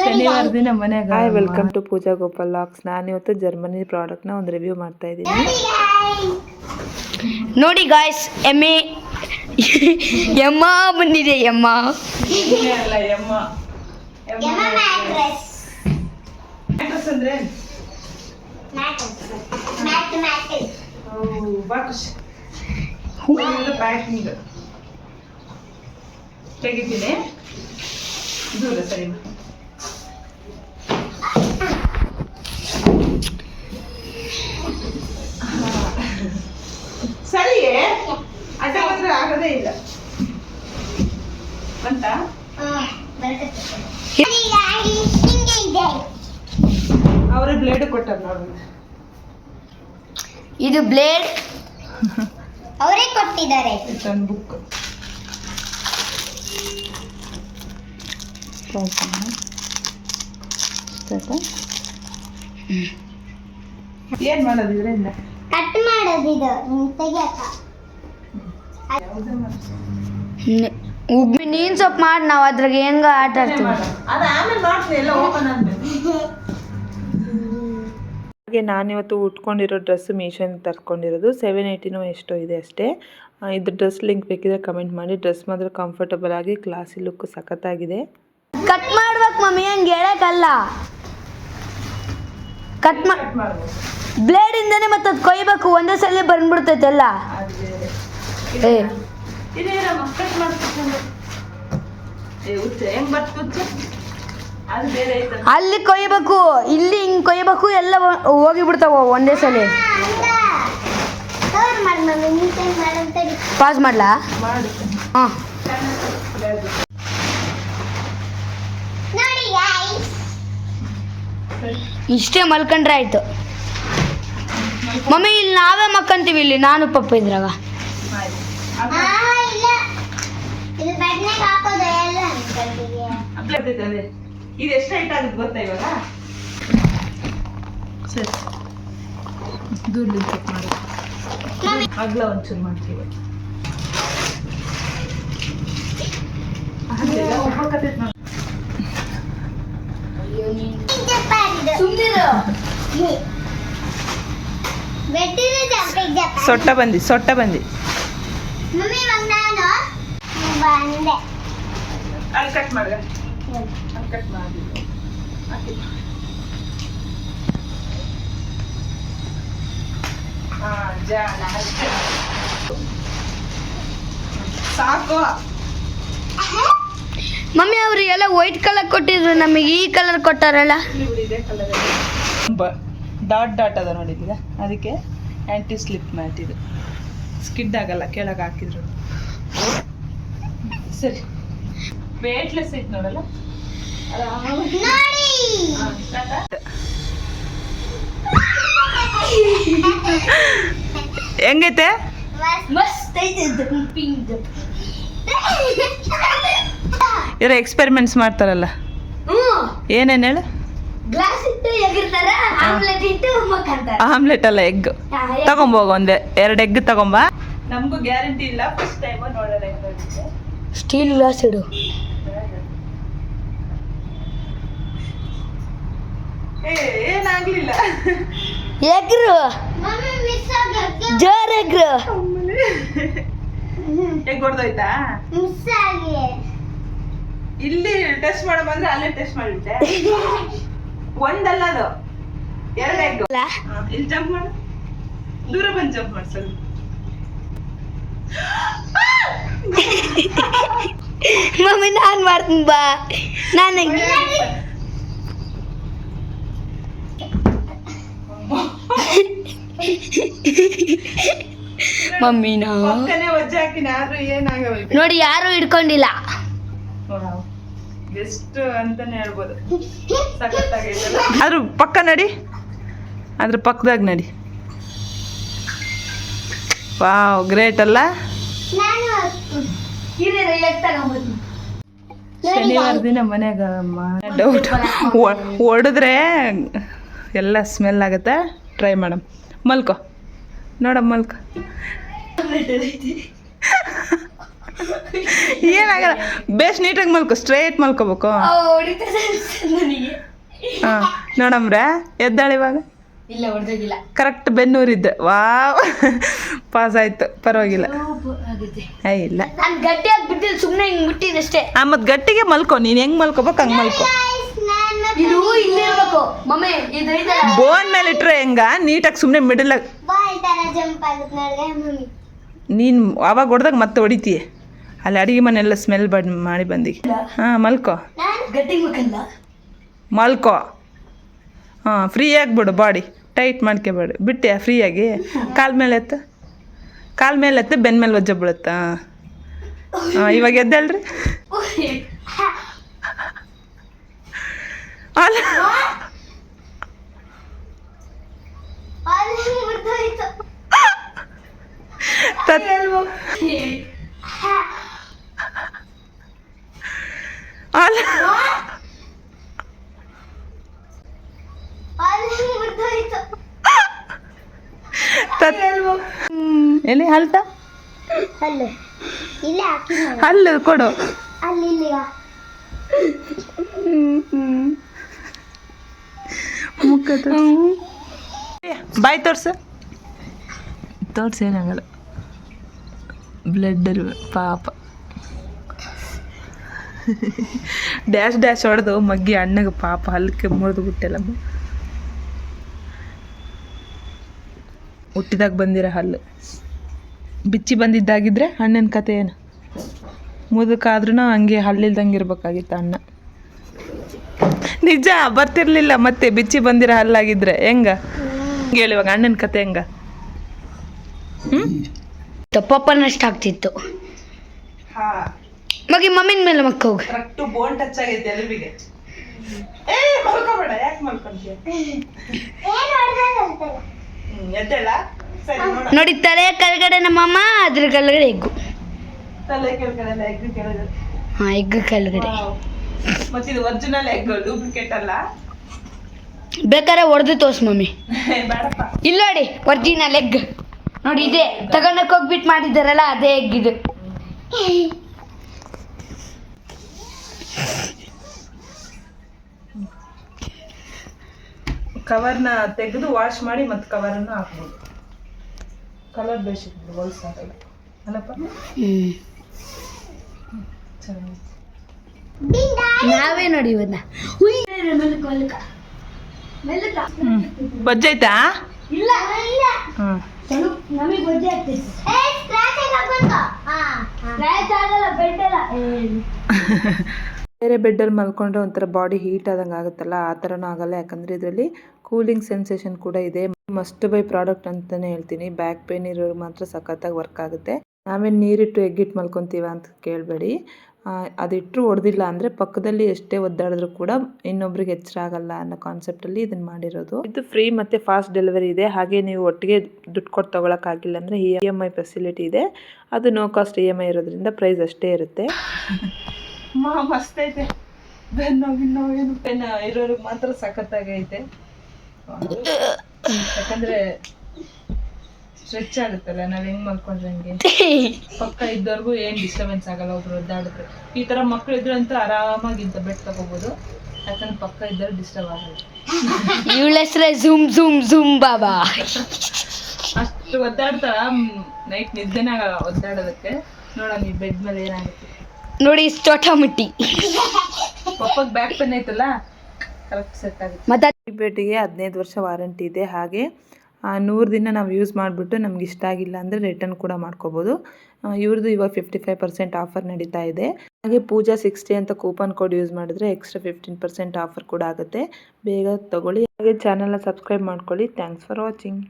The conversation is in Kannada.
ಶನಿವಾರ ದಿನ ಮನೆಯಾಗ. Hi, welcome to Pooja Gopal ಲಾಕ್ಸ್. ನಾನಿವತ್ತು ಜರ್ಮನಿ ಪ್ರಾಡಕ್ಟ್ನ ಒಂದು ರಿವ್ಯೂ ಮಾಡ್ತಾ ಇದ್ದೀನಿ. ನೋಡಿ ಗಾಯ್ಸ್, ಎಮ್ಮ ಬಂದಿದೆ. ಎಮ್ಮ ಅಂದ್ರೆ ತೆಗಿತೀನಿ. ದೂರ ಸರಿ ಸರಿಯೇ, ಅಡ್ಡ ಮಾತ್ರ ಆಗದೇ ಇಲ್ಲ ಅಂತ ಅವರೇ ಬ್ಲೇಡ್ ಕೊಟ್ಟಾರ ನೋಡಿ. ಇದು ಬ್ಲೇಡ್ ಅವರೇ ಕೊಟ್ಟಿದ್ದಾರೆ. ಒಂದು ಬುಕ್ ಏನ್ ಮಾಡೋದು ಇದರಿಂದ? ಕಟ್ ಮಾಡೋದಿದು ಉಬ್ಬಿ ನೀನ್ ಸ್ವಲ್ಪ ಮಾಡಿ ನಾವು ಅದ್ರಾಗ ಹೆಂಗ ಆಟ ಆಡ್ತೀವಿ. ಹಾಗೆ ನಾನಿವತ್ತು ಉಟ್ಕೊಂಡಿರೋ ಡ್ರೆಸ್ ಮೀಶೋಯಿಂದ ತರ್ಕೊಂಡಿರೋದು 780 ಎಷ್ಟೋ ಇದೆ ಅಷ್ಟೇ. ಇದ್ರ ಡ್ರೆಸ್ ಲಿಂಕ್ ಬೇಕಿದ್ರೆ ಕಮೆಂಟ್ ಮಾಡಿ. ಡ್ರೆಸ್ ಮಾತ್ರ ಕಂಫರ್ಟಬಲ್ ಆಗಿ ಕ್ಲಾಸಿ ಲುಕ್ ಸಖತ್ತಾಗಿದೆ. ಕಟ್ ಮಾಡ್ಬೇಕು ಮಮ್ಮಿ, ಹಂಗೆ ಹೇಳಕ್ಕಲ್ಲ. ಕಟ್ ಬ್ಲೇಡ್ ಇಂದಾನೆ ಮತ್ತೆ ಅದು ಕೊಯ್ಬೇಕು, ಒಂದೇ ಸಲ ಬಂದ್ಬಿಡ್ತೈತೆ ಎಲ್ಲ. ಅಲ್ಲಿ ಕೊಯ್ಬೇಕು, ಇಲ್ಲಿ ಹಿಂಗ್ ಕೊಯ್ಬೇಕು, ಎಲ್ಲ ಹೋಗಿಬಿಡ್ತಾವ ಒಂದೇ ಸಲ. ಪಾಸ್ ಮಾಡ್ಲಾ? ಹಾಂ, ಇಷ್ಟೇ ಮಲ್ಕೊಂಡ್ರೆ ಆಯ್ತು. ಮಮ್ಮಿ ಇಲ್ಲಿ ನಾವೇ ಮಕ್ಕಂತೀವಿ, ಇಲ್ಲಿ ನಾನು ಪಪ್ಪ ಇದ್ರಾಗ. ಇದು ಎಷ್ಟು ಹೈಟ್ ಆಗುತ್ತೆ ಗೊತ್ತಾ ಇವಾಗ? ಸರಿ, ದೂರ್ಲಿ ಚೆಕ್ ಮಾಡಿ. ಅಗ್ಲ ಒಂಚೂರು ಮಾಡ್ತೀವಿ. ಸೊಟ್ಟ ಬಂದಿ ಅಲ್ಲಿ ಕಟ್ ಮಾಡ, ಕಟ್ ಮಾಡಿ ಸಾಕು. ಮಮ್ಮಿ ಅವ್ರಿಗೆಲ್ಲ ವೈಟ್ ಕಲರ್ ಕೊಟ್ಟಿದ್ರು, ನಮಗೆ ಈ ಕಲರ್ ಕೊಟ್ಟಾರಲ್ಲ. ಡಾಟ್ ಡಾಟ್ ಅದ ನೋಡಿದ್ದೀರಾ, ಅದಕ್ಕೆ ಆ್ಯಂಟಿ ಸ್ಲಿಪ್ ಮ್ಯಾಟ್. ಇದು ಸ್ಕಿಡ್ ಆಗಲ್ಲ ಕೆಳಗೆ ಹಾಕಿದ್ರು. ಸರಿ, ವೇಟ್ಲೆಸ್ ಐತೆ ನೋಡಲ್ಲ. ಹೆಂಗೈತೆ? ಇವ್ರ ಎಕ್ಸ್ಪೆರಿಮೆಂಟ್ಸ್ ಮಾಡ್ತಾರಲ್ಲ, ಏನೇನು ಹೇಳು? ಆಮ್ಲೆಟ್ ಅಲ್ಲ, ಎಗ್ ತಗೊಂಬೋಗ. ಒಂದೇ 2 ಎಗ್ ತಗೊಂಬ. ನಮಗೂ ಗ್ಯಾರಂಟಿ ಇಲ್ಲ, ಫಸ್ಟ್ ಟೈಮ್ ನೋಡೋಣ. ಸ್ಟೀಲ್ ಗ್ಲಾಸ್ ಇಡು. ಏನಾಗ್ಲಿಲ್ಲ. ಎಗ್ರು ಜೋರ್ ಎಗ್ರು ಎಗ್ ಹೊಡೆದೋಯ್ತಾ? ಇಲ್ಲಿ ಟೆಸ್ಟ್ ಮಾಡ ಬಂದ್ರೆ ಅಲ್ಲೇ ಟೆಸ್ಟ್ ಮಾಡಿಬಿಟ್ಟೆ. ಒಂದಲ್ಲ, ಅದು 2 ಎಗ್. ಇಲ್ಲಿ ಜಂಪ್ ಮಾಡು, ದೂರ ಬಂದು ಜಂಪ್ ಮಾಡಿ ಸ್ವಲ್ಪ. ಮಮ್ಮಿ ನಾನು ಮಾಡ್ತೀನಿ ಬಾ. ನಾನು ಮಮ್ಮಿ ನೋಡಿ, ಯಾರು ಹಿಡ್ಕೊಂಡಿಲ್ಲ. ಬೆಸ್ಟ್ ಅಂತಾನೆ ಹೇಳ್ಬೋದು. ಅದ್ರ ಪಕ್ಕ ನಡಿ, ಅದ್ರ ಪಕ್ಕದಾಗ ನಡಿ. ವಾವ್, ಗ್ರೇಟ್ ಅಲ್ಲ? ಶನಿವಾರ ದಿನ ಮನ್ಯಾಗ ಡೌಟ್ ಹೊಡೆದ್ರೆ ಎಲ್ಲ ಸ್ಮೆಲ್ ಆಗುತ್ತೆ. Try madam. ಮಲ್ಕೋ ನೋಡಮ್ಮ, ಮಲ್ಕೋ. ಏನಾಗಲ್ಲ, ಬೇಸ್ ನೀಟಾಗಿ ಮಲ್ಕೋ, ಸ್ಟ್ರೇಟ್ ಮಲ್ಕೋಬೇಕು. ಹಾಂ ನೋಡಮ್ರೆ, ಎದ್ದಾಳೆ ಇವಾಗ. ಇಲ್ಲ ಹೊಡೆದಿಲ್ಲ, ಕರೆಕ್ಟ್ ಬೆನ್ನೂರಿದ್ದೆ. ವಾವ್, ಪಾಸ್ ಆಯ್ತು, ಪರವಾಗಿಲ್ಲ. ಇಲ್ಲ ನಾನು ಗಟ್ಟಿ ಆಗ್ಬಿಟ್ಟಿಲ್ಲ, ಸುಮ್ಮನೆ ಹಿಂಗೆ ಬಿಟ್ಟಿದ್ದು ಅಷ್ಟೇ. ಮತ್ತು ಗಟ್ಟಿಗೆ ಮಲ್ಕೋ, ನೀನು ಹೆಂಗೆ ಮಲ್ಕೋಬೇಕು ಹಂಗೆ ಮಲ್ಕೋ. ಇದು ಇಲ್ಲೇ ಇರ್ಬೇಕು ಮಮ್ಮಿ, ಇದು ಬೋನ್ ಮೇಲೆ ಇಟ್ರೆ ಹೆಂಗ ನೀಟಾಗಿ ಸುಮ್ಮನೆ ಮಿಡಲ್ ನೀನು ಅವಾಗ ಹೊಡೆದಾಗ ಮತ್ತೆ ಹೊಡಿತೀಯ. ಅಲ್ಲಿ ಅಡುಗೆ ಮನೆಯೆಲ್ಲ ಸ್ಮೆಲ್ ಮಾಡಿ ಬಂದಿ. ಹಾಂ ಮಲ್ಕೋ, ಗಟ್ಟಿ ಮಕ್ಕಲ್ಲ, ಮಲ್ಕೋ. ಹಾಂ ಫ್ರೀ ಆಗಿಬಿಡು, ಬಾಡಿ ಟೈಟ್ ಮಾಡ್ಕೊಬೇಡ. ಬಿಟ್ಟೆ ಫ್ರೀಯಾಗಿ ಕಾಲ ಮೇಲೆ ಎತ್ತು, ಕಾಲ ಮೇಲೆ ಎತ್ತು, ಬೆನ್ನ ಮೇಲೆ ವಜ್ಜ ಬೀಳುತ್ತಾ. ಹಾಂ ಇವಾಗ ಎದ್ದೇಳ್ರಿ. ಅಲ್ಲ ಎಲ್ಲಿ ಹಲ್ತ ಹಲ್ಲು ಕೊಡು. ಮುಖ ಬಾಯ್ ತೋರ್ಸು, ಏನಾಗಲ್ಲ. ಬ್ಲಡ್ ಪಾಪ ಡ್ಯಾಶ್ ಹೊಡೆದು ಮಗ್ಗಿ ಅಣ್ಣಗೆ ಪಾಪ ಹಲ್ಕೆ ಮುರಿದು ಬಿಟ್ಟೆಲ್ಲಮ್ಮ. ಹುಟ್ಟಿದಾಗ ಬಂದಿರೋ ಹಲ್ಲು ಬಿಚ್ಚಿ ಬಂದಿದ್ದಾಗಿದ್ರೆ ಅಣ್ಣನ ಕತೆ ಏನು. ಮುದುಕಾದ್ರೂ ಹಂಗೆ ಹಲ್ಲಿಲ್ದಂಗೆ ಇರ್ಬೇಕಾಗಿತ್ತು ಅಣ್ಣ. ನಿಜ ಬರ್ತಿರ್ಲಿಲ್ಲ, ಮತ್ತೆ ಬಿಚ್ಚಿ ಬಂದಿರೋ ಹಲ್ಲಾಗಿದ್ರೆ ಹೆಂಗ ಹೇಳಿ ಇವಾಗ ಅಣ್ಣನ ಕತೆ ಹೆಂಗ. ಪಪ್ಪನಷ್ಟು ಆಗ್ತಿತ್ತು. ಮಗಿ ಮಮ್ಮಿನ ಮೇಲೆ ಮಕ್ಕ ಹೋಗಿ ಕರೆಕ್ಟ್ ಬೋನ್ ಟಚ್ ಆಗೈತೆ ಎಲುಬಿಗೆ. ಮಲ್ಕೋಬೇಡ, ಯಾಕೆ ಮಲ್ಕೊಂತೀಯ? ಎದ್ದೇಳ ನೋಡಿ, ತಲೆ ಕೆಳಗಡೆ ನಮ್ಮಮ್ಮ, ಅದ್ರ ಕೆಳಗಡೆ ಎಗ್ಗು. ತಲೆ ಕೆಳಗಡೆ ಎಗ್ ಕೆಳಗಡೆ. ಹಾಂ ಎಗ್ಗು ಕೆಳಗಡೆ. ಮತ್ತಿದು ಒರಿಜಿನಲ್ ಎಗ್, ಡೂಪ್ಲಿಕೇಟ್ ಅಲ್ಲ. ಬೇಕಾದ್ರೆ ಹೊಡೆದು ತೋರ್ಸ್ ಮಮ್ಮಿ. ಬೇಡಪ್ಪ, ಇಲ್ಲ ನೋಡಿ ಒರಿಜಿನಲ್ ಎಗ್ ನೋಡಿ, ಇದೆ ತಗೊಂಡಕ್ಕೆ ಹೋಗ್ಬಿಟ್ಟು ಮಾಡಿದ್ದಾರಲ್ಲ ಅದೇ ಎಗ್ ಇದು. ಕವರ್ನ ತೆಗೆದು ವಾಶ್ ಮಾಡಿ ಮತ್ತೆ ಕವರನ್ನು ಹಾಕ್ಬೋದು. ಕಲರ್ ಬೇಸಿತ್ತು ಹೊಲ್ಸಾಗಲ್ಲ ಅಲ್ಲಪ್ಪ. ನಾವೇ ನೋಡಿ ಇವನ್ನ ಬಜ್ಜೈತಾ? ಇಲ್ಲ ಹ್ಞೂ ನಮಗೆ ಬಜ್ಜೆ ಆಗ್ತೈತೆ. ಬೇರೆ ಬೆಡ್ಡಲ್ಲಿ ಮಲ್ಕೊಂಡ್ರೆ ಒಂಥರ ಬಾಡಿ ಹೀಟ್ ಆದಂಗೆ ಆಗುತ್ತಲ್ಲ, ಆ ಥರನೂ ಆಗಲ್ಲ. ಯಾಕಂದರೆ ಇದರಲ್ಲಿ ಕೂಲಿಂಗ್ ಸೆನ್ಸೇಷನ್ ಕೂಡ ಇದೆ. ಮಸ್ಟ್ ಬೈ ಪ್ರಾಡಕ್ಟ್ ಅಂತಲೇ ಹೇಳ್ತೀನಿ. ಬ್ಯಾಕ್ ಪೇನ್ ಇರೋರು ಮಾತ್ರ ಸಖತ್ತಾಗಿ ವರ್ಕ್ ಆಗುತ್ತೆ. ನಾವೇನು ನೀರಿಟ್ಟು ಎಗ್ಗಿಟ್ಟು ಮಲ್ಕೊತೀವ ಅಂತ ಕೇಳಬೇಡಿ. ಅದಿಟ್ಟರು ಹೊಡೆದಿಲ್ಲ ಅಂದರೆ ಪಕ್ಕದಲ್ಲಿ ಎಷ್ಟೇ ಒದ್ದಾಡಿದ್ರು ಕೂಡ ಇನ್ನೊಬ್ರಿಗೆ ಎಚ್ಚರ ಆಗಲ್ಲ ಅನ್ನೋ ಕಾನ್ಸೆಪ್ಟಲ್ಲಿ ಇದನ್ನು ಮಾಡಿರೋದು. ಇದು ಫ್ರೀ ಮತ್ತು ಫಾಸ್ಟ್ ಡೆಲಿವರಿ ಇದೆ. ಹಾಗೆ ನೀವು ಒಟ್ಟಿಗೆ ದುಡ್ಡು ಕೊಟ್ಟು ತೊಗೊಳಕ್ಕಾಗಿಲ್ಲ ಅಂದರೆ EMI ಫೆಸಿಲಿಟಿ ಇದೆ. ಅದು ನೋ ಕಾಸ್ಟ್ EMI ಇರೋದ್ರಿಂದ ಪ್ರೈಸ್ ಅಷ್ಟೇ ಇರುತ್ತೆ. ಮಸ್ತ್ ಐತೆ. ಬೆನ್ನೋವು ಪೆನ್ ಇರೋರಿಗೆ ಮಾತ್ರ ಸಖತ್ತಾಗೈತೆ. ಯಾಕಂದರೆ ಸ್ಟ್ರೆಚ್ ಆಗುತ್ತಲ್ಲ, ನಾವು ಹೆಂಗೆ ಮಲ್ಕೊಂಡ್ರೆ ಹಂಗೆ. ಪಕ್ಕ ಇದ್ದವ್ರಿಗೂ ಏನು ಡಿಸ್ಟರ್ಬೆನ್ಸ್ ಆಗಲ್ಲ. ಒಬ್ರು ಒದ್ದಾಡಿದ್ರೆ ಈ ಥರ ಮಕ್ಳು ಇದ್ರೆ ಅಂತ ಆರಾಮಾಗಿಂತ ಬೆಡ್ ತಗೋಬೋದು. ಯಾಕಂದ್ರೆ ಪಕ್ಕ ಇದ್ದವ್ರು ಡಿಸ್ಟರ್ಬ್ ಆಗಲ್ಲ. ಇವಳ ಹೆಸರೇ ಝೂಮ್ ಝೂಮ್ ಝೂಮ್ ಬಾಬಾ. ಅಷ್ಟು ಒದ್ದಾಡ್ತಾರ, ನೈಟ್ ನಿದ್ದೆನೇ ಆಗಲ್ಲ ಒದ್ದಾಡೋದಕ್ಕೆ. ನೋಡೋಣ ಈ ಬೆಡ್ ಮೇಲೆ ಏನಾಗುತ್ತೆ ನೋಡಿ. ಚೋಟಮುಟ್ಟಿ ಪಪ್ಪಗೆ ಬ್ಯಾಕ್ ಪೇನ್ ಐತಲ್ಲ, ಕರೆಕ್ಟ್ ಸೆಟ್ ಆಗುತ್ತೆ. ಮತ್ತೆ ಈ ಬೆಡ್ಗೆ 15 ವರ್ಷ ವಾರಂಟಿ ಇದೆ. ಹಾಗೆ 100 ದಿನ ನಾವು ಯೂಸ್ ಮಾಡಿಬಿಟ್ಟು ನಮ್ಗೆ ಇಷ್ಟ ಆಗಿಲ್ಲ ಅಂದರೆ ರಿಟರ್ನ್ ಕೂಡ ಮಾಡ್ಕೋಬೋದು. ಇವ್ರದ್ದು ಇವಾಗ 55% ಆಫರ್ ನಡೀತಾ ಇದೆ. ಹಾಗೆ ಪೂಜಾ 60 ಅಂತ ಕೂಪನ್ ಕೋಡ್ ಯೂಸ್ ಮಾಡಿದ್ರೆ ಎಕ್ಸ್ಟ್ರಾ 15% ಆಫರ್ ಕೂಡ ಆಗುತ್ತೆ. ಬೇಗ ತಗೊಳ್ಳಿ. ಹಾಗೆ ಚಾನಲ್ನ ಸಬ್ಸ್ಕ್ರೈಬ್ ಮಾಡ್ಕೊಳ್ಳಿ. Thanks for watching.